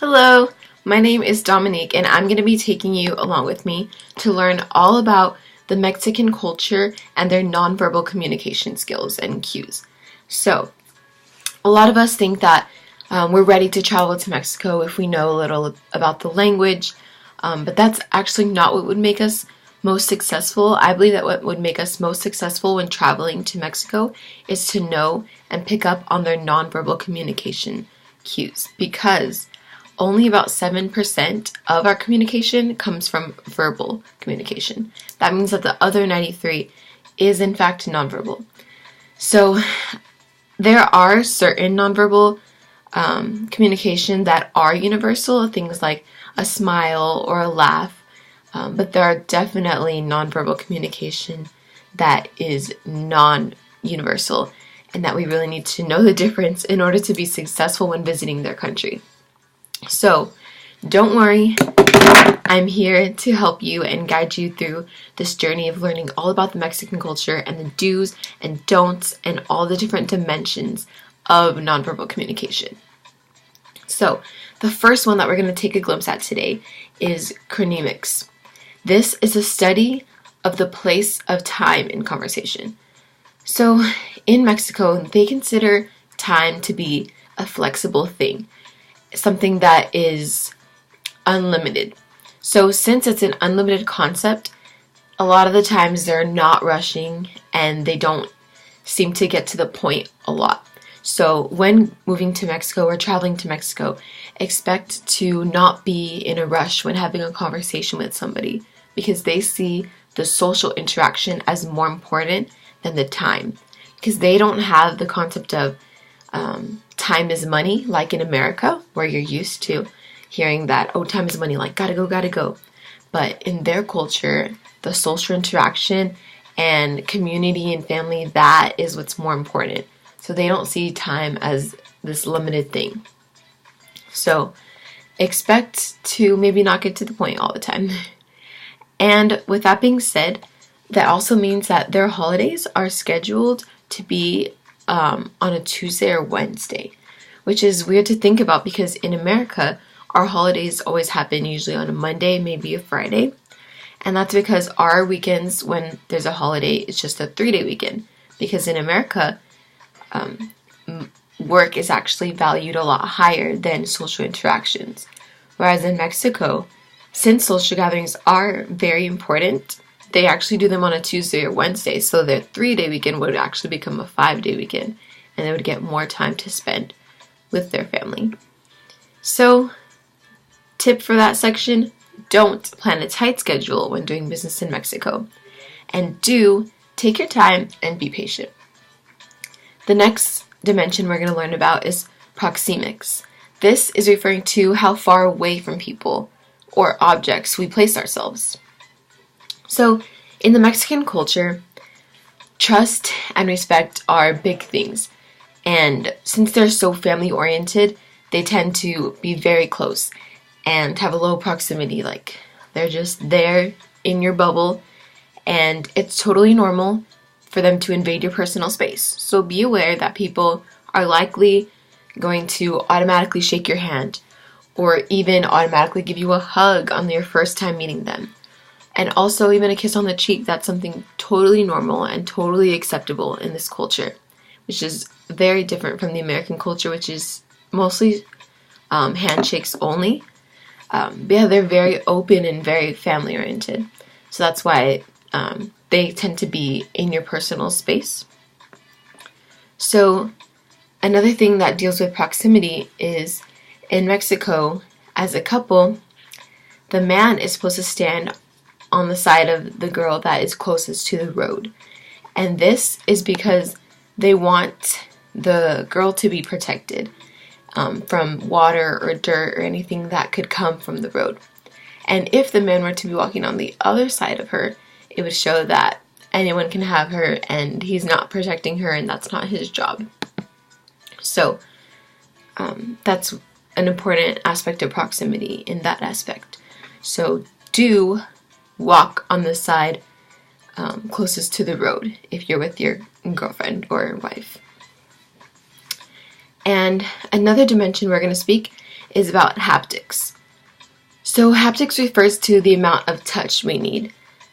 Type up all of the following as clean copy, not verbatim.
Hello, my name is Dominique, and I'm going to be taking you along with me to learn all about the Mexican culture and their nonverbal communication skills and cues. So, a lot of us think that we're ready to travel to Mexico if we know a little about the language, but that's actually not what would make us most successful. I believe that what would make us most successful when traveling to Mexico is to know and pick up on their nonverbal communication cues, because only about 7% of our communication comes from verbal communication. That means that the other 93 is in fact nonverbal. So there are certain nonverbal communication that are universal, things like a smile or a laugh, but there are definitely nonverbal communication that is non-universal, and that we really need to know the difference in order to be successful when visiting their country. So, don't worry, I'm here to help you and guide you through this journey of learning all about the Mexican culture and the do's and don'ts and all the different dimensions of nonverbal communication. So, the first one that we're going to take a glimpse at today is chronemics. This is a study of the place of time in conversation. So, in Mexico, they consider time to be a flexible thing, something that is unlimited. So since it's an unlimited concept, a lot of the times they're not rushing and they don't seem to get to the point a lot. So when moving to Mexico or traveling to Mexico, expect to not be in a rush when having a conversation with somebody, because they see the social interaction as more important than the time, because they don't have the concept of time is money, like in America, where you're used to hearing that, oh, time is money, like gotta go. But in their culture, the social interaction and community and family, that is what's more important. So they don't see time as this limited thing. So expect to maybe not get to the point all the time. And with that being said, that also means that their holidays are scheduled to be on a Tuesday or Wednesday, which is weird to think about because in America, our holidays always happen usually on a Monday, maybe a Friday. And that's because our weekends, when there's a holiday, it's just a 3-day weekend. Because in America, work is actually valued a lot higher than social interactions. Whereas in Mexico, since social gatherings are very important, they actually do them on a Tuesday or Wednesday, so their 3-day weekend would actually become a 5-day weekend, and they would get more time to spend with their family. So, tip for that section, don't plan a tight schedule when doing business in Mexico, and do take your time and be patient. The next dimension we're going to learn about is proxemics. This is referring to how far away from people or objects we place ourselves. So, in the Mexican culture, trust and respect are big things. And since they're so family-oriented, they tend to be very close and have a low proximity. Like, they're just there in your bubble, and it's totally normal for them to invade your personal space. So be aware that people are likely going to automatically shake your hand or even automatically give you a hug on your first time meeting them. And also even a kiss on the cheek, that's something totally normal and totally acceptable in this culture, which is very different from the American culture, which is mostly handshakes only. But yeah, they're very open and very family oriented. So that's why they tend to be in your personal space. So another thing that deals with proximity is in Mexico, as a couple, the man is supposed to stand on the side of the girl that is closest to the road. And this is because they want the girl to be protected from water or dirt or anything that could come from the road. And if the man were to be walking on the other side of her, it would show that anyone can have her and he's not protecting her and that's not his job. So that's an important aspect of proximity in that aspect. So do walk on the side closest to the road if you're with your girlfriend or wife. And another dimension we're going to speak is about haptics. So haptics refers to the amount of touch we need,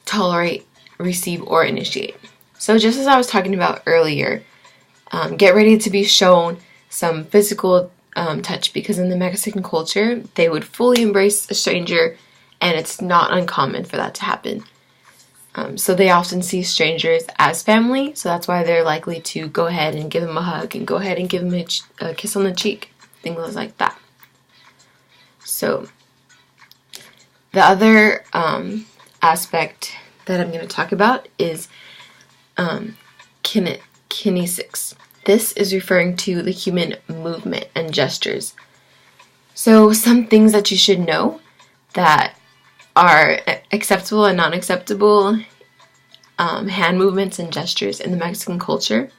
tolerate, receive, or initiate. So just as I was talking about earlier, get ready to be shown some physical touch, because in the Mexican culture, they would fully embrace a stranger, and it's not uncommon for that to happen. So they often see strangers as family, so that's why they're likely to go ahead and give them a hug and go ahead and give them a kiss on the cheek, things like that. So the other aspect that I'm going to talk about is kinesics. This is referring to the human movement and gestures. So some things that you should know that are acceptable and non-acceptable hand movements and gestures in the Mexican culture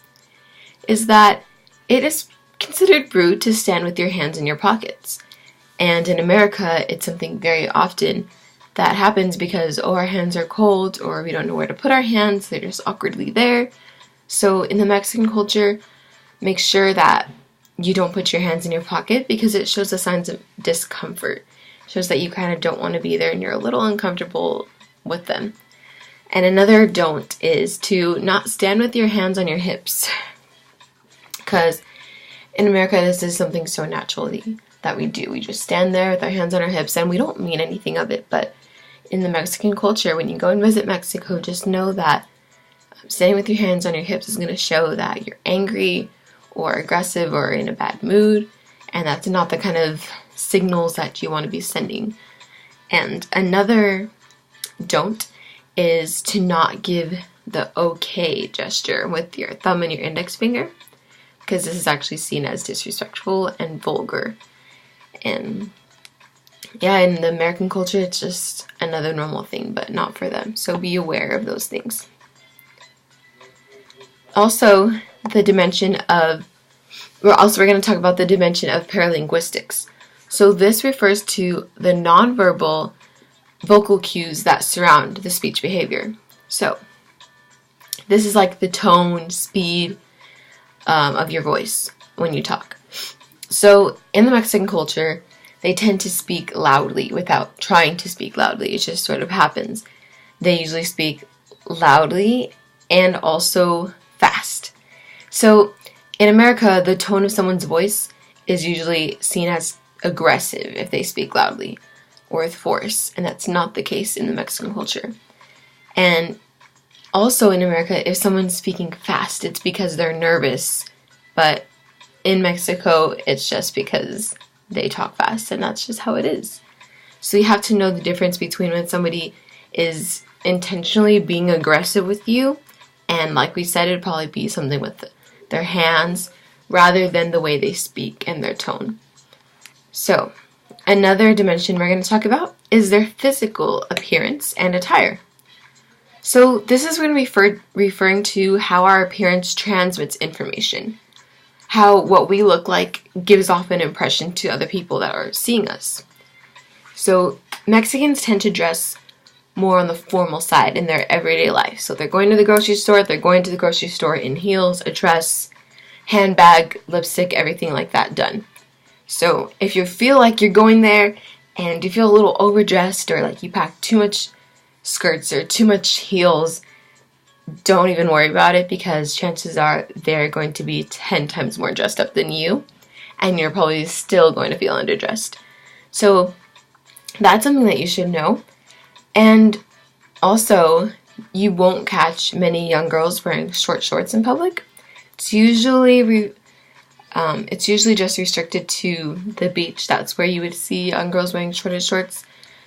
is that it is considered rude to stand with your hands in your pockets. And in America, it's something very often that happens because, our hands are cold, or we don't know where to put our hands, they're just awkwardly there. So in the Mexican culture, make sure that you don't put your hands in your pocket, because it shows the signs of discomfort. It shows that you kind of don't want to be there and you're a little uncomfortable with them. And another don't is to not stand with your hands on your hips, because in America this is something so naturally that we do. We just stand there with our hands on our hips and we don't mean anything of it. But in the Mexican culture, when you go and visit Mexico, just know that standing with your hands on your hips is going to show that you're angry or aggressive or in a bad mood, and that's not the kind of signals that you want to be sending. And another don't is to not give the okay gesture with your thumb and your index finger, because this is actually seen as disrespectful and vulgar. And yeah, in the American culture, it's just another normal thing, but not for them. So be aware of those things. Also, we're going to talk about the dimension of paralinguistics. So this refers to the nonverbal vocal cues that surround the speech behavior. So this is like the tone, speed of your voice when you talk. So in the Mexican culture, they tend to speak loudly without trying to speak loudly. It just sort of happens. They usually speak loudly and also fast. So in America, the tone of someone's voice is usually seen as aggressive if they speak loudly or with force, and that's not the case in the Mexican culture. And also in America, if someone's speaking fast, it's because they're nervous, but in Mexico, it's just because they talk fast, and that's just how it is. So you have to know the difference between when somebody is intentionally being aggressive with you, and like we said, it'd probably be something with their hands rather than the way they speak and their tone. So another dimension we're going to talk about is their physical appearance and attire. So this is going to be referring to how our appearance transmits information. How what we look like gives off an impression to other people that are seeing us. So Mexicans tend to dress more on the formal side in their everyday life. So they're going to the grocery store in heels, a dress, handbag, lipstick, everything like that done. So if you feel like you're going there and you feel a little overdressed, or like you pack too much skirts or too much heels, don't even worry about it, because chances are they're going to be 10 times more dressed up than you, and you're probably still going to feel underdressed. So that's something that you should know. And also, you won't catch many young girls wearing short shorts in public. It's usually just restricted to the beach. That's where you would see young girls wearing shorter shorts,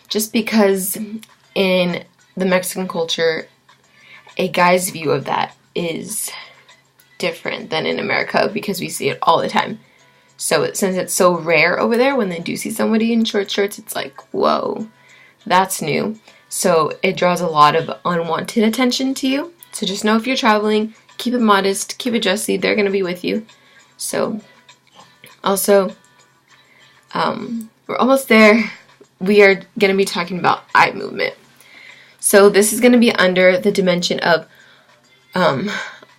just because in the Mexican culture, a guy's view of that is different than in America, because we see it all the time. So since it's so rare over there, when they do see somebody in short shorts, it's like, whoa, that's new. So it draws a lot of unwanted attention to you. So just know if you're traveling, keep it modest, keep it dressy, they're going to be with you. So also, we're almost there. We are going to be talking about eye movement. So this is going to be under the dimension of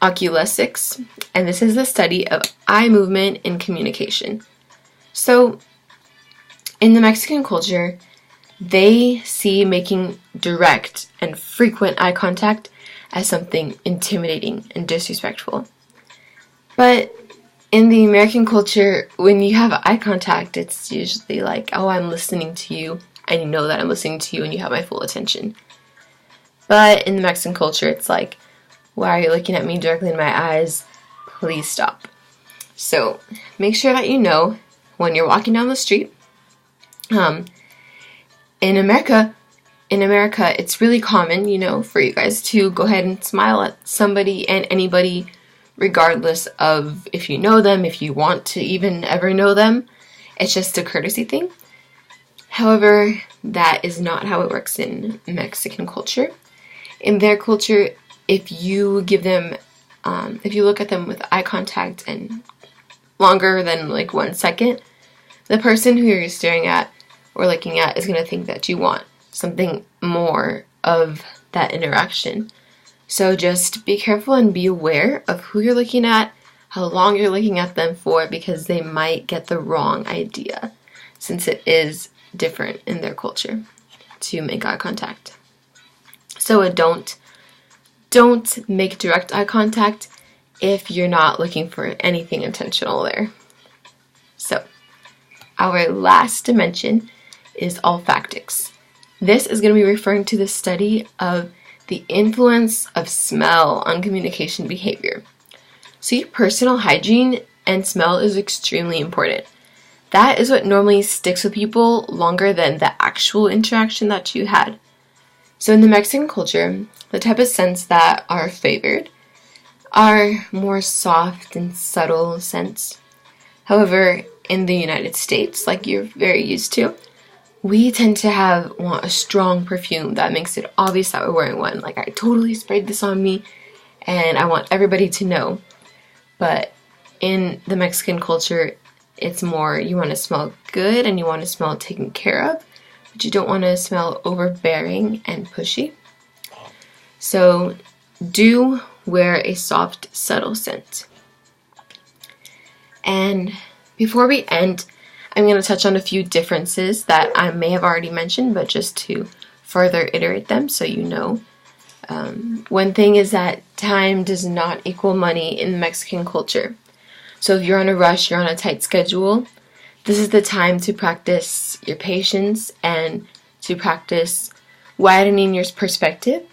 oculesics, and this is the study of eye movement in communication. So In the Mexican culture, they see making direct and frequent eye contact as something intimidating and disrespectful. But in the American culture, when you have eye contact, it's usually like, oh, I'm listening to you, and you know that I'm listening to you, and you have my full attention. But in the Mexican culture, it's like, why are you looking at me directly in my eyes? Please stop. So make sure that you know when you're walking down the street. In America, it's really common, for you guys to go ahead and smile at somebody and anybody, regardless of if you know them, if you want to even ever know them. It's just a courtesy thing. However, that is not how it works in Mexican culture. In their culture, if you look at them with eye contact and longer than like 1 second, the person who you're staring at or looking at is going to think that you want something more of that interaction. So just be careful and be aware of who you're looking at, how long you're looking at them for, because they might get the wrong idea, since it is different in their culture to make eye contact. So don't make direct eye contact if you're not looking for anything intentional there. So our last dimension is olfactics. This is going to be referring to the study of the influence of smell on communication behavior. So your personal hygiene and smell is extremely important. That is what normally sticks with people longer than the actual interaction that you had. So in the Mexican culture, the type of scents that are favored are more soft and subtle scents. However, in the United States, like you're very used to, we tend to want a strong perfume that makes it obvious that we're wearing one. Like, I totally sprayed this on me and I want everybody to know. But in the Mexican culture, it's more you want to smell good and you want to smell taken care of, but you don't want to smell overbearing and pushy. So do wear a soft, subtle scent. And before we end, I'm going to touch on a few differences that I may have already mentioned, but just to further iterate them so you know. One thing is that time does not equal money in Mexican culture. So if you're on a rush, you're on a tight schedule, this is the time to practice your patience and to practice widening your perspective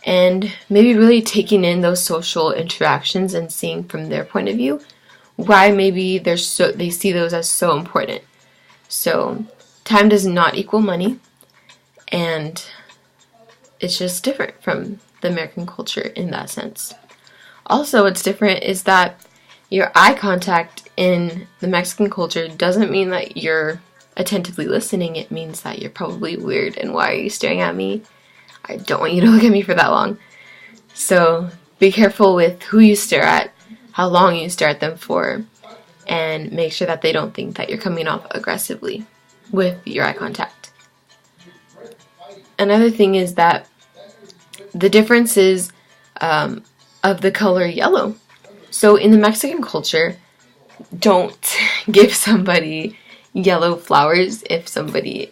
and maybe really taking in those social interactions and seeing from their point of view why maybe they see those as so important. So time does not equal money, and it's just different from the American culture in that sense. Also, what's different is that your eye contact in the Mexican culture doesn't mean that you're attentively listening. It means that you're probably weird and why are you staring at me? I don't want you to look at me for that long. So be careful with who you stare at, how long you stare at them for, and make sure that they don't think that you're coming off aggressively with your eye contact. Another thing is that the differences of the color yellow. So in the Mexican culture, don't give somebody yellow flowers if somebody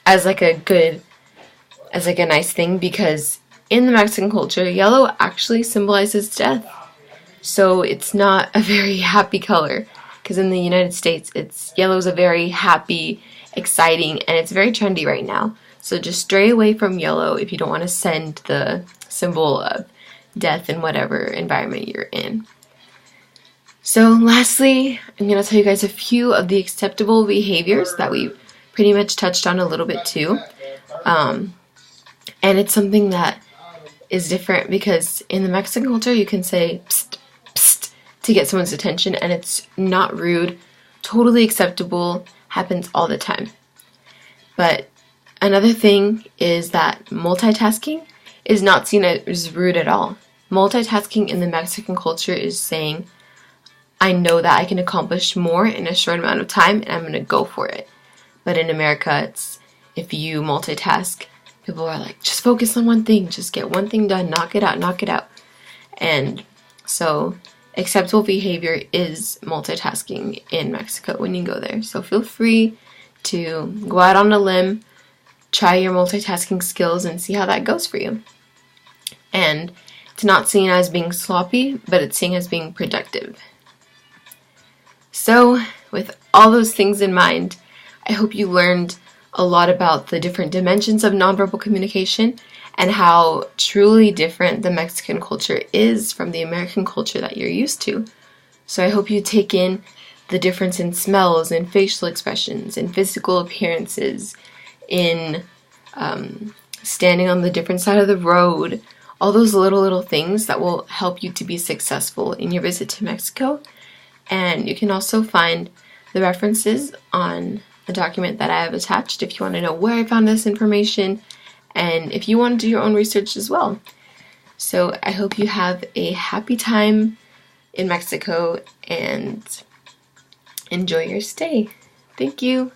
as a nice thing, because in the Mexican culture, yellow actually symbolizes death. So it's not a very happy color, because in the United States, yellow is a very happy, exciting, and it's very trendy right now. So just stray away from yellow if you don't want to send the symbol of death in whatever environment you're in. So lastly, I'm going to tell you guys a few of the acceptable behaviors that we pretty much touched on a little bit too. And it's something that is different because in the Mexican culture you can say psst, psst to get someone's attention, and it's not rude, totally acceptable, happens all the time. But another thing is that multitasking is not seen as rude at all. Multitasking in the Mexican culture is saying, I know that I can accomplish more in a short amount of time and I'm going to go for it. But in America, it's if you multitask, people are like, just focus on one thing, just get one thing done, knock it out, knock it out. And so acceptable behavior is multitasking in Mexico when you go there. So feel free to go out on a limb, try your multitasking skills, and see how that goes for you. And it's not seen as being sloppy, but it's seen as being productive. So, with all those things in mind, I hope you learned a lot about the different dimensions of nonverbal communication and how truly different the Mexican culture is from the American culture that you're used to. So I hope you take in the difference in smells, in facial expressions, in physical appearances, in standing on the different side of the road, all those little things that will help you to be successful in your visit to Mexico. And you can also find the references on the document that I have attached if you want to know where I found this information and if you want to do your own research as well. So I hope you have a happy time in Mexico and enjoy your stay. Thank you.